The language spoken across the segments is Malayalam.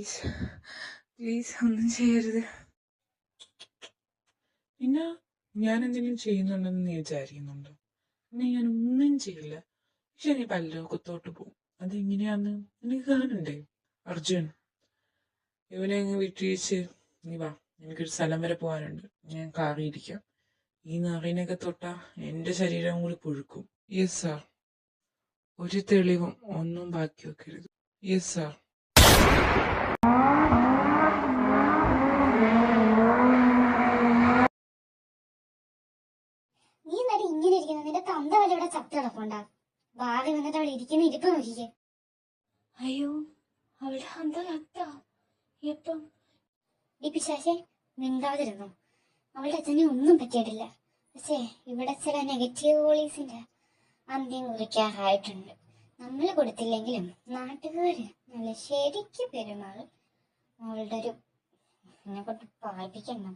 പ്ലീസ് പ്ലീസ് ഒന്നും ചെയ്യരുത്. പിന്നെ ഞാൻ എന്തെങ്കിലും ചെയ്യുന്നുണ്ടെന്ന് നീ വിചാരിക്കുന്നുണ്ടോ? പിന്നെ ഞാൻ ഒന്നും ചെയ്യില്ല. പക്ഷെ നീ പല്ലോകത്തോട്ട് പോകും. അതെങ്ങനെയാന്ന് എനിക്ക് കാണണ്ടേ? അർജുൻ, ഇവനെ അങ്ങ് വിട്ടീച്ച് നീ വാ, എനിക്കൊരു സ്ഥലം വരെ പോകാനുണ്ട്. ഞാൻ കാറിയിരിക്കാം. ഈ നാറിനൊക്കെ തൊട്ടാ എന്റെ ശരീരം കൂടി പുഴുക്കും. Yes sir. ഒരു തെളിവും ഒന്നും ബാക്കി വെക്കരുത്. Yes sir. നീ എന്നാലും ഇങ്ങനെ ഇരിക്കുന്നു? നിന്റെ തന്ത വല്ല ഇവിടെ ചത്തു കിടപ്പുണ്ടാ? ഭാവി വന്നിട്ട് അവിടെ ഇരിക്കുന്ന ഇരിപ്പ് നോക്കിക്കേ. അയ്യോ, അവളുടെ അന്ത ചത്താ എപ്പം? ഈ പിശാചേ, മിണ്ടാതിരുന്നു. അവളുടെ അച്ഛനെ ഒന്നും പറ്റിയിട്ടില്ല. പക്ഷേ ഇവിടെ ചില നെഗറ്റീവ് പോളീസിന്റെ അന്ത്യം കുറിക്കാറായിട്ടുണ്ട്. നമ്മൾ കൊടുത്തില്ലെങ്കിലും നാട്ടുകാര് നല്ല ശരിക്ക് പെരുമാറും. അവളുടെ ഒരു എന്നെ കൊണ്ട് പായിപ്പിക്കണം.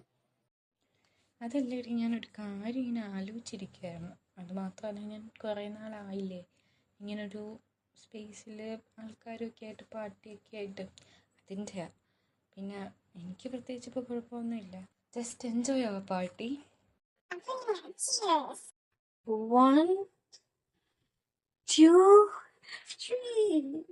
അതല്ലേടി, ഞാനൊരു കാര്യം ഇങ്ങനെ ആലോചിച്ചിരിക്കുകയായിരുന്നു. അത് മാത്രമല്ല, ഞാൻ കുറേ നാളായില്ലേ ഇങ്ങനൊരു സ്പേസിൽ ആൾക്കാരൊക്കെ ആയിട്ട് പാർട്ടിയൊക്കെ ആയിട്ട്. അതിൻ്റെ പിന്നെ എനിക്ക് പ്രത്യേകിച്ച് ഇപ്പോൾ കുഴപ്പമൊന്നുമില്ല. ജസ്റ്റ് എൻജോയ് ആവാം party. 1 2 3.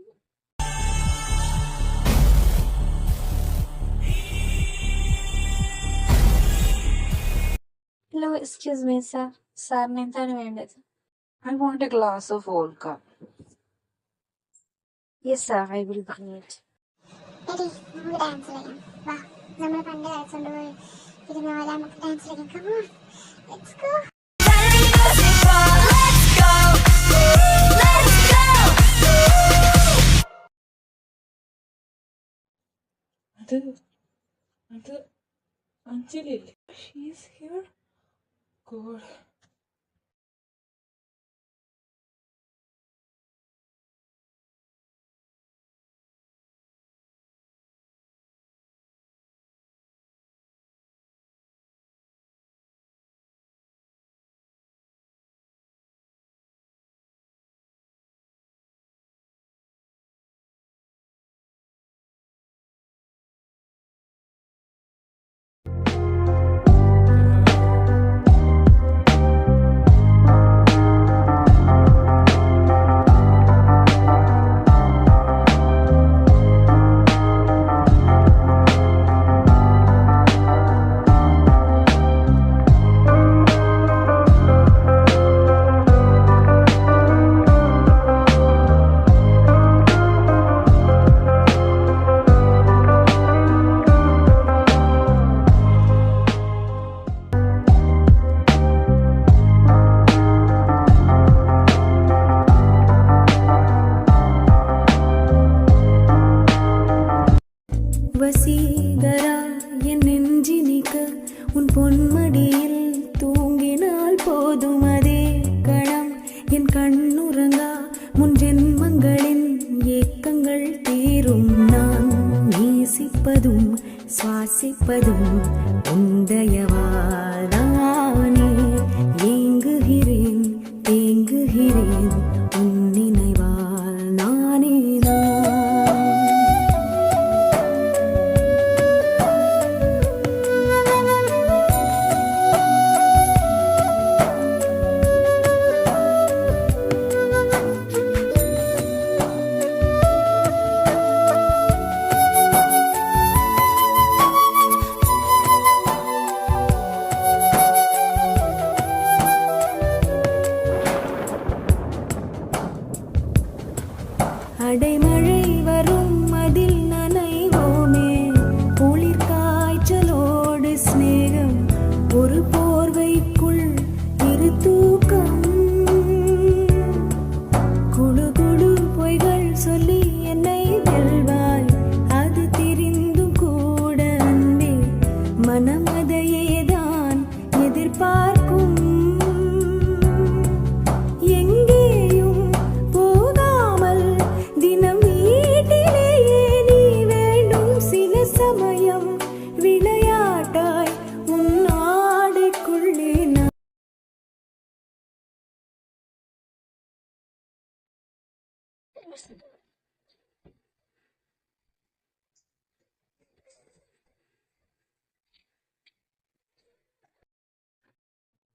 Hello, excuse me sir. സാറിന് എന്താണ് വേണ്ടത്? I want a glass of vodka. Yes sir, I will bring it. എടി, നമുക്ക് ഡാൻസ് കളിക്കാം. വാ, നമ്മൾ പണ്ട് കളിച്ചോണ്ട് പോയി ഇരുന്ന പോലെ നമുക്ക് ഡാൻസ് കളിക്കാം. Come on, let's go. അത് അഞ്ജലി അല്ലേ? She's here. ഗോഡ്. வசீகரா என் நெஞ்சினிக்க உன் பொன்மடியில் தூங்கினால் போதும் அதே கணம் என் கண்ணுறங்கா முன் ஜென்மங்களின் ஏக்கங்கள் தீரும். நான் நேசிப்பதும் சுவாசிப்பதும் உந்தயவாதானே. ஏங்குகிறேன் தேங்குகிறேன் உன் நினைவால் நானே நான்.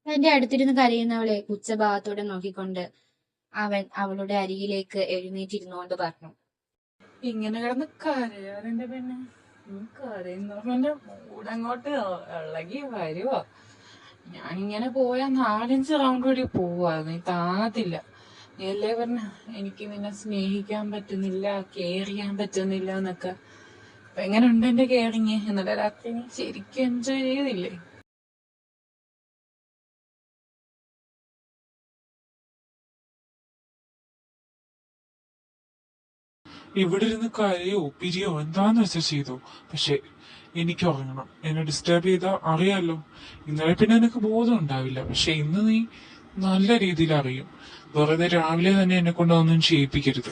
തന്റെ അടുത്തിരുന്ന് കരയുന്നവളെ പുച്ഛഭാവത്തോടെ നോക്കിക്കൊണ്ട് അവൻ അവളുടെ അരികിലേക്ക് എഴുന്നേറ്റിരുന്നുകൊണ്ട് പറഞ്ഞു. ഇങ്ങനെ കിടന്ന് കരയാതെന്റെ പെണ്ണെ, കരയുന്നപ്പോ എന്റെ മൂടങ്ങോട്ട് ഇളകി വരുവോ. ഞാനിങ്ങനെ പോയാ 4-5 റൗണ്ട് കൂടി പോവാ, നീ താങ്ങത്തില്ല. നീ അല്ലേ പറഞ്ഞ എനിക്ക് നിന്നെ സ്നേഹിക്കാൻ പറ്റുന്നില്ല, കെയർ ചെയ്യാൻ പറ്റുന്നില്ല എന്നൊക്കെ. അപ്പൊ എങ്ങനെ ഉണ്ട് എന്റെ കെയറിങ്? ഇന്നലെ രാത്രി നീ ശരിക്കും എൻജോയ് ചെയ്തില്ലേ? ഇവിടെ ഇരുന്ന് കരയോ പിരിയോ എന്താന്ന് വെച്ചാൽ ചെയ്തോ, പക്ഷെ എനിക്ക് ഉറങ്ങണം. എന്നെ ഡിസ്റ്റർബ് ചെയ്താ അറിയാലോ. ഇന്നലെ പിന്നെ എനിക്ക് ബോധം ഉണ്ടാവില്ല, പക്ഷെ ഇന്ന് നീ നല്ല രീതിയിൽ അറിയും. വെറുതെ രാവിലെ തന്നെ എന്നെ കൊണ്ട് ഒന്നും ചെയ്യിപ്പിക്കരുത്.